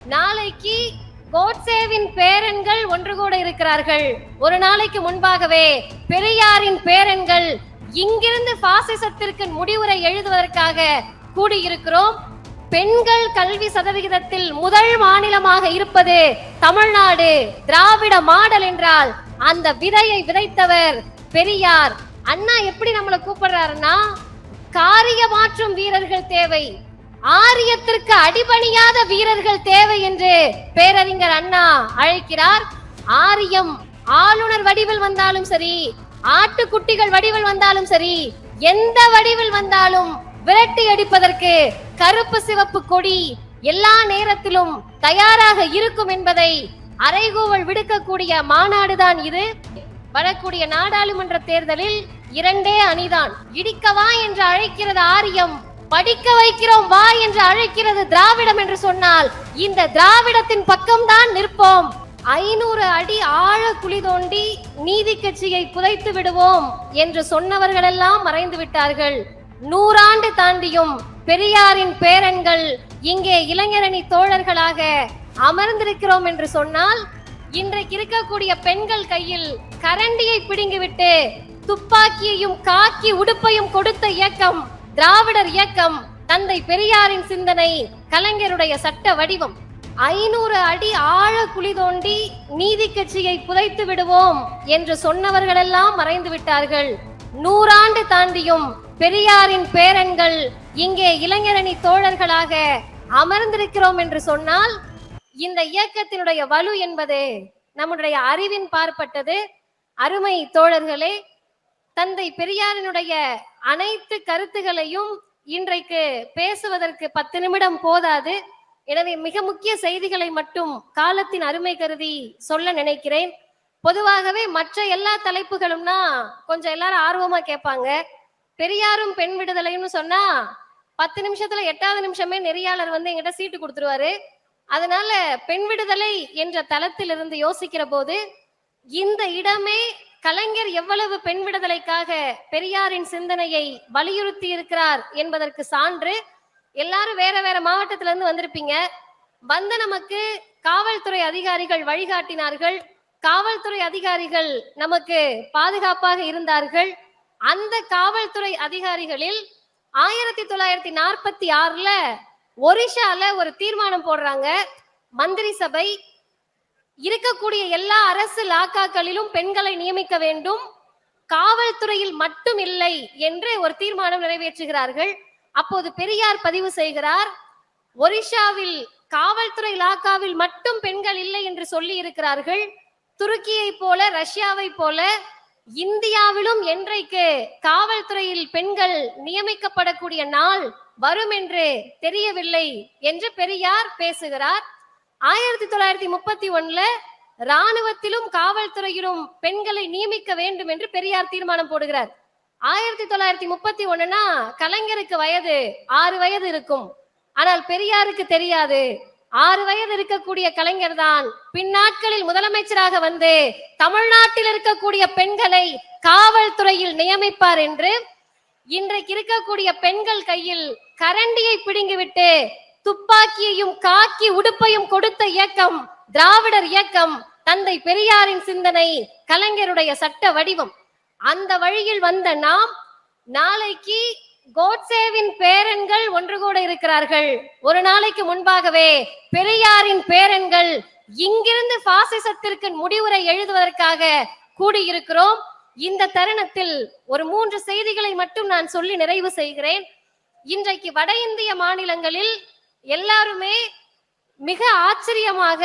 நாளைக்கு கோட்சேவின் பேரன்கள் ஒன்று கூட இருக்கிறார்கள். ஒரு நாளைக்கு முன்பாகவே பெரியாரின் பேரன்கள் இங்கிருந்து பாசிசத்திற்கு முடிவுரை எழுதுவதற்காக கூடியிருக்கிறோம். பெண்கள் கல்வி சதவிகிதத்தில் முதல் மாநிலமாக இருப்பது தமிழ்நாடு. திராவிட மாடல் என்றால் அந்த விதையை விதைத்தவர் பெரியார். அண்ணா எப்படி நம்மளை கூப்பிடுறாருன்னா, காரிய மாற்றும் வீரர்கள் தேவை, ஆரியத்திற்கு அடிபணியாத வீரர்கள் தேவை என்று பேரறிஞர் அண்ணா அழைக்கிறார். ஆரியம் ஆளுநர் வடிவில் வந்தாலும் சரி, ஆட்டுக்குட்டிகள் வடிவில் வந்தாலும் சரி, எந்த வடிவில் வந்தாலும் விரட்டி அடிப்பதற்கு கருப்பு சிவப்பு கொடி எல்லா நேரத்திலும் தயாராக இருக்கும் என்பதை அறைகூவல் விடுக்கக்கூடிய மாநாடுதான் இது. வரக்கூடிய நாடாளுமன்ற தேர்தலில் இரண்டே அணிதான். இடிக்கவா என்று அழைக்கிறது ஆரியம், படிக்க வைக்கிறோம் வா என்று அழைக்கிறது திராவிடம் என்று சொன்னால் இந்த திராவிடத்தின் பக்கம்தான் நிற்போம். 500 அடி ஆழ குழி தோண்டி நீதி கட்சியை புதைத்து விடுவோம் என்று சொன்னவர்களெல்லாம் மறைந்து விட்டார்கள். 100 ஆண்டு தாண்டியும் பெரியாரின் பேரன்கள் இங்கே இளைஞரணி தோழர்களாக அமர்ந்திருக்கிறோம் என்று சொன்னால், இன்றைக்கு இருக்கக்கூடிய பெண்கள் கையில் கரண்டியை பிடுங்கிவிட்டு துப்பாக்கியையும் காக்கி உடுப்பையும் கொடுத்த இயக்கம் திராவிடர் இயக்கம். தந்தை பெரியாரின் சிந்தனை, கலைஞருடைய சட்ட வடிவம். 500 அடி ஆழ குழி தோண்டி நீதி கட்சியை புதைத்து விடுவோம் என்று சொன்னவர்களெல்லாம் மறைந்து விட்டார்கள். 100 ஆண்டு தாண்டியும் பெரியாரின் பேரன்கள் இங்கே இளைஞரணி தோழர்களாக அமர்ந்திருக்கிறோம் என்று சொன்னால், இந்த இயக்கத்தினுடைய வலு என்பது நம்முடைய அறிவின் பார்ப்பட்டது. அருமை தோழர்களே, தந்தை பெரியாரினுடைய அனைத்து கருத்துகளையும் இன்றைக்கு பேசுவதற்கு 10 நிமிடம் போதாது. எனவே மிக முக்கிய செய்திகளை மட்டும் காலத்தின் அருமை கருதி சொல்ல நினைக்கிறேன். பொதுவாகவே மற்ற எல்லா தலைப்புகளும்னா கொஞ்சம் எல்லாரும் ஆர்வமா கேட்பாங்க. பெரியாரும் பெண் விடுதலைன்னு சொன்னா 10 நிமிஷத்துல 8வது நிமிஷமே நெறியாளர் வந்து எங்கிட்ட சீட்டு கொடுத்துருவாரு. அதனால பெண் விடுதலை என்ற தளத்தில் இருந்து யோசிக்கிற போது இந்த இடமே கலைஞர் எவ்வளவு பெண் விடுதலைக்காக பெரியாரின் சிந்தனையை வலியுறுத்தி இருக்கிறார் என்பதற்கு சான்று. எல்லாரும் வேற வேற மாவட்டத்துல இருந்து வந்திருப்பீங்க. வந்த நமக்கு காவல்துறை அதிகாரிகள் வழிகாட்டினார்கள். காவல்துறை அதிகாரிகள் நமக்கு பாதுகாப்பாக இருந்தார்கள். அந்த காவல்துறை அதிகாரிகளில் 1946ல ஒரிஷால ஒரு தீர்மானம் போடுறாங்க. மந்திரி சபை இருக்கக்கூடிய எல்லா அரசு லாக்காக்களிலும் பெண்களை நியமிக்க வேண்டும், காவல்துறையில் மட்டும் இல்லை என்று ஒரு தீர்மானம் நிறைவேற்றுகிறார்கள். அப்போது பெரியார் பதிவு செய்கிறார், ஒரிஷாவில் காவல்துறை லாக்காவில் மட்டும் பெண்கள் இல்லை என்று சொல்லி இருக்கிறார்கள். துருக்கியை போல ரஷ்யாவை போல இந்தியாவிலும் என்றைக்கு காவல்துறையில் பெண்கள் நியமிக்கப்படக்கூடிய நாள் வரும் என்று தெரியவில்லை என்று பெரியார் பேசுகிறார். 1931ல இராணுவத்திலும் காவல்துறையிலும் பெண்களை நியமிக்க வேண்டும் என்று பெரியார் தீர்மானம் போடுகிறார். 1931னா கலைஞருக்கு வயது 6 வயது இருக்கும். ஆனால் பெரியாருக்கு தெரியாது, 6 வயது இருக்கக்கூடிய கலைஞர் தான் பின்னாட்களில் முதலமைச்சராக வந்து தமிழ்நாட்டில் இருக்கக்கூடிய பெண்களை காவல்துறையில் நியமிப்பார் என்று. இன்றைக்கு இருக்கக்கூடிய பெண்கள் கையில் கரண்டியை பிடுங்கிவிட்டு துப்பாக்கியையும் காக்கி உடுப்பையும் கொடுத்த இயக்கம் திராவிடர் இயக்கம். தந்தை பெரியாரின் சிந்தனை, கலைஞருடைய சட்ட வடிவம். அந்த வழியில் வந்த நாம் நாளைக்கு கோட்சேவின் பேரன்கள் ஒன்று கூட இருக்கிறார்கள். ஒரு நாளைக்கு முன்பாகவே பெரியாரின் பேரன்கள் இங்கிருந்து பாசிசத்திற்கு முடிவுரை எழுதுவதற்காக கூடியிருக்கிறோம். இந்த தருணத்தில் ஒரு 3 செய்திகளை மட்டும் நான் சொல்லி நிறைவு செய்கிறேன். இன்றைக்கு வட இந்திய மாநிலங்களில் எல்லாருமே மிக ஆச்சரியமாக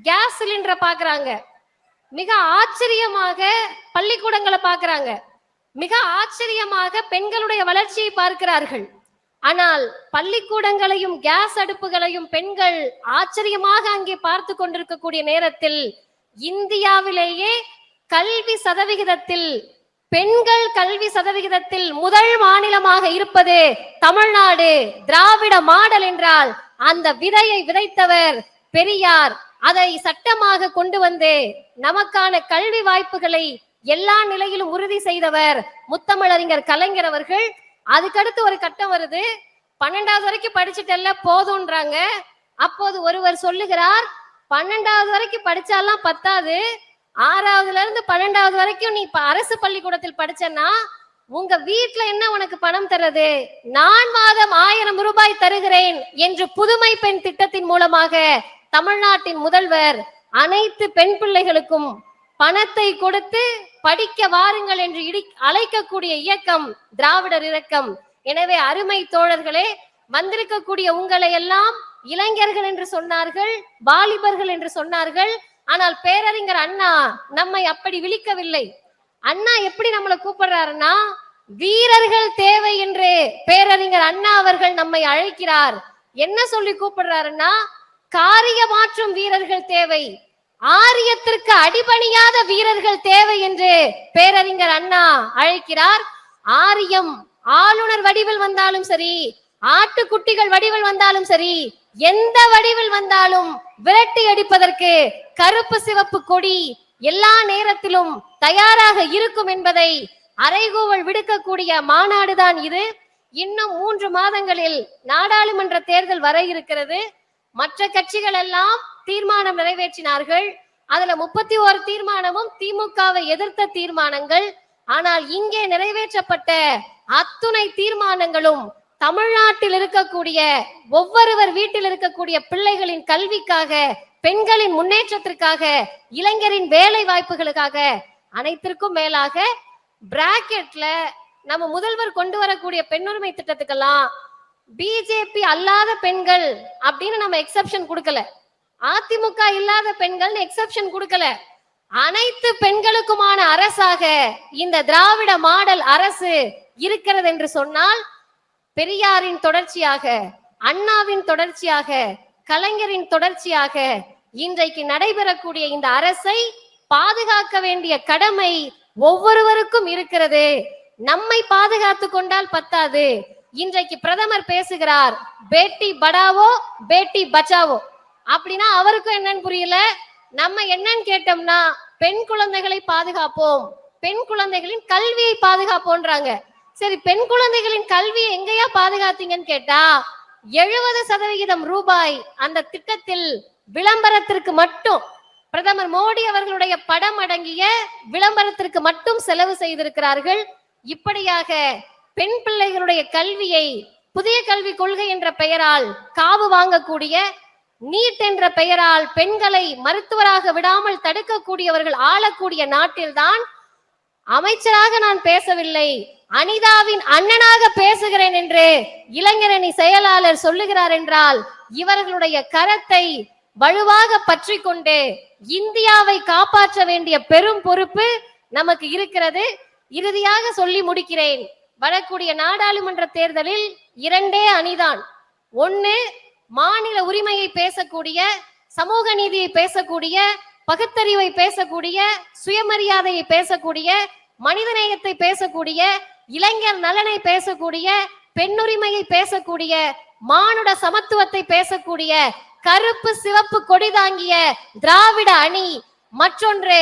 கேஸ் சிலிண்டரை பாக்குறாங்க, மிக ஆச்சரியமாக பள்ளிக்கூடங்களை பார்க்கிறாங்க, மிக ஆச்சரியமாக பெண்களுடைய வளர்ச்சியை பார்க்கிறார்கள். ஆனால் பள்ளிக்கூடங்களையும் கேஸ் அடுப்புகளையும் பெண்கள் ஆச்சரியமாக அங்கே பார்த்து கொண்டிருக்கக்கூடிய நேரத்தில் இந்தியாவிலேயே கல்வி சதவிகிதத்தில் பெண்கள் கல்வி சதவிகிதத்தில் முதல் மாநிலமாக இருப்பது தமிழ்நாடு. திராவிட மாடல் என்றால் அந்த விதையை விதைத்தவர் பெரியார். அதை சட்டமாக கொண்டு வந்து நமக்கான கல்வி வாய்ப்புகளை எல்லா நிலையிலும் உறுதி செய்தவர் முத்தமிழறிஞர் கலைஞர் அவர்கள். அதுக்கடுத்து ஒரு கட்டம் வருது, 12வது வரைக்கும் படிச்சுட்டல்ல போதும்ன்றாங்க. அப்போது ஒருவர் சொல்லுகிறார், 12வது வரைக்கும் படிச்சாலாம் பத்தாது, 6வதுல இருந்து 12வது வரைக்கும் நீ அரசு பள்ளிக்கூடத்தில் படிச்சன்னா உங்க வீட்டுல என்ன உனக்கு பணம் தர்றது, நான் மாதம் 1000 ரூபாய் தருகிறேன் என்று புதுமை பெண் திட்டத்தின் மூலமாக தமிழ்நாட்டின் முதல்வர் அனைத்து பெண் பிள்ளைகளுக்கும் பணத்தை கொடுத்து படிக்க வாருங்கள் என்று அழைக்கக்கூடிய இயக்கம் திராவிடர் இயக்கம். எனவே அருமை தோழர்களே, வந்திருக்கக்கூடிய உங்களை எல்லாம் இளைஞர்கள் என்று சொன்னார்கள், வாலிபர்கள் என்று சொன்னார்கள். ஆனால் பேரறிஞர் அண்ணா நம்மை அப்படி விழிக்கவில்லை. அண்ணா எப்படி நம்மளை கூப்பிடுறாருன்னா, வீரர்கள் தேவை என்று பேரறிஞர் அண்ணா அவர்கள் நம்மை அழைக்கிறார். என்ன சொல்லி கூப்பிடுறாருன்னா, காரியமாற்றும் வீரர்கள் தேவை, ஆரியத்திற்கு அடிபணியாத வீரர்கள் தேவை என்று பேரறிஞர் அண்ணா அழைக்கிறார். ஆரியம் ஆளுநர் வடிவில் வந்தாலும் சரி, ஆட்டுக்குட்டிகள் வடிவில் வந்தாலும் சரி, எந்த வடிவில் வந்தாலும் விரட்டி அடிப்பதற்கு கருப்பு சிவப்பு கொடி எல்லா நேரத்திலும் தயாராக இருக்கும் என்பதை அறைகூவல் விடுக்கக்கூடிய மாநாடுதான் இது. இன்னும் 3 மாதங்களில் நாடாளுமன்ற தேர்தல் வர இருக்கிறது. மற்ற கட்சிகள் எல்லாம் தீர்மானம் நிறைவேற்றினார்கள். அதுல 31 தீர்மானமும் திமுகவை எதிர்த்த தீர்மானங்கள். ஆனால் இங்கே நிறைவேற்றப்பட்ட அத்துணை தீர்மானங்களும் தமிழ்நாட்டில் இருக்கக்கூடிய ஒவ்வொருவர் வீட்டில் இருக்கக்கூடிய பிள்ளைகளின் கல்விக்காக, பெண்களின் முன்னேற்றத்திற்காக, இளைஞரின் வேலை வாய்ப்புகளுக்காக, அனைத்திற்கும் மேலாக பிராக்கெட்ல நம்ம முதல்வர் கொண்டு வரக்கூடிய பெண்ணுரிமை திட்டத்துக்கெல்லாம் பிஜேபி அல்லாத பெண்கள் அப்படின்னு நம்ம எக்ஸப்ஷன் கொடுக்கல, அதிமுக இல்லாத பெண்கள் எக்ஸப்ஷன் கொடுக்கல. அனைத்து பெண்களுக்குமான அரசாக இந்த திராவிட மாடல் அரசு இருக்கிறது என்று சொன்னால், பெரியாரின் தொடர்ச்சியாக, அண்ணாவின் தொடர்ச்சியாக, கலைஞரின் தொடர்ச்சியாக இன்றைக்கு நடைபெறக்கூடிய இந்த அரசை பாதுகாக்க வேண்டிய கடமை ஒவ்வொருவருக்கும் இருக்கிறது. நம்மை பாதுகாத்து கொண்டால் பத்தாது. இன்றைக்கு பிரதமர் பேசுகிறார், பேட்டி படாவோ பேட்டி பச்சாவோ. அப்படின்னா அவருக்கும் என்னன்னு புரியல. நம்ம என்னன்னு கேட்டோம்னா, பெண் குழந்தைகளை பாதுகாப்போம், பெண் குழந்தைகளின் கல்வியை பாதுகாப்போன்றாங்க. சரி, பெண் குழந்தைகளின் கல்வியை எங்கேயா பாதுகாத்தீங்கன்னு கேட்டா, 70% ரூபாய் அந்த திட்டத்தில் விளம்பரத்திற்கு மட்டும், பிரதமர் மோடி அவர்களுடைய படம் அடங்கிய விளம்பரத்திற்கு மட்டும் செலவு செய்திருக்கிறார்கள். இப்படியாக பெண் பிள்ளைகளுடைய கல்வியை புதிய கல்விக் கொள்கை என்ற பெயரால் காவு வாங்கக்கூடிய, நீட் என்ற பெயரால் பெண்களை மருத்துவராக விடாமல் தடுக்கக்கூடியவர்கள் ஆளக்கூடிய நாட்டில்தான் அமைச்சராக நான் பேசவில்லை, அனிதாவின் அண்ணனாக பேசுகிறேன் என்று இளைஞரணி செயலாளர் சொல்லுகிறார் என்றால், இவர்களுடைய கரத்தை வலுவாக பற்றி கொண்டு இந்தியாவை காப்பாற்ற வேண்டிய பெரும் பொறுப்பு நமக்கு இருக்கிறது. இறுதியாக சொல்லி முடிக்கிறேன். வரக்கூடிய நாடாளுமன்ற தேர்தலில் 2 அணிதான். ஒன்னு, மாநில உரிமையை பேசக்கூடிய, சமூக நீதியை பேசக்கூடிய, பகுத்தறிவை பேசக்கூடிய, சுயமரியாதையை பேசக்கூடிய, மனிதநேயத்தை பேசக்கூடிய, இளைஞர் நலனை பேசக்கூடிய, பெண்ணுரிமையை பேசக்கூடிய, மானுட சமத்துவத்தை பேசக்கூடிய, கருப்பு சிவப்பு கொடி தாங்கிய திராவிட அணி. மற்றொன்று,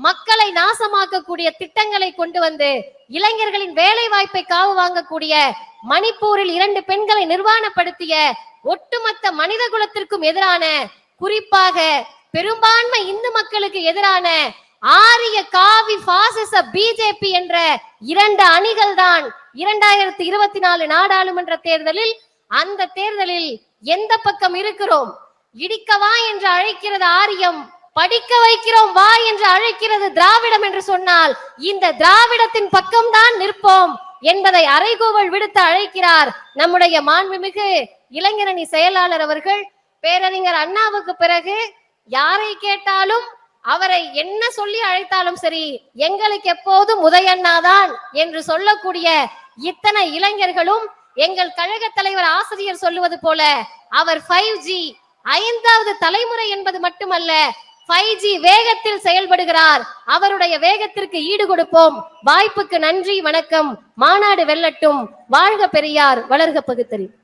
மக்களை நாசமாக்கக்கூடிய திட்டங்களை கொண்டு வந்து இளைஞர்களின் வேலை வாய்ப்பை காவு வாங்கக்கூடிய, மணிப்பூரில் 2 பெண்களை நிர்வாணப்படுத்திய, ஒட்டுமொத்த மனித குலத்திற்கும் எதிரான, குறிப்பாக பெரும்பான்மை இந்து மக்களுக்கு எதிரான ஆரிய காவி பாசிச பிஜேபி என்ற 2 அணிகள் தான் 2024 நாடாளுமன்ற தேர்தலில். அந்த தேர்தலில் எந்த பக்கம் இருக்கிறோம்? இடிக்கவா என்று அழைக்கிறது ஆரியம், படிக்க வைக்கிறோம் வா என்று அழைக்கிறது திராவிடம் என்று சொன்னால், இந்த திராவிடத்தின் பக்கம்தான் நிற்போம் என்பதை அறைகூவல் விடுத்து அழைக்கிறார் நம்முடைய மாண்புமிகு இளைஞரணி செயலாளர் அவர்கள். பேரறிஞர் அண்ணாவுக்கு பிறகு யாரை கேட்டாலும், அவரை என்ன சொல்லி அழைத்தாலும் சரி, எங்களுக்கு எப்போதும் உதயண்ணாதான் என்று சொல்லக்கூடிய இத்தனை இளைஞர்களும், எங்கள் கழக தலைவர் ஆசிரியர் சொல்லுவது போல, அவர் 5G 5வது தலைமுறை என்பது மட்டுமல்ல, 5G வேகத்தில் செயல்படுகிறார். அவருடைய வேகத்திற்கு ஈடு கொடுப்போம். வாய்ப்புக்கு நன்றி, வணக்கம். மாநாடு வெல்லட்டும். வாழ்க பெரியார், வளர்க பகுத்தறிவு.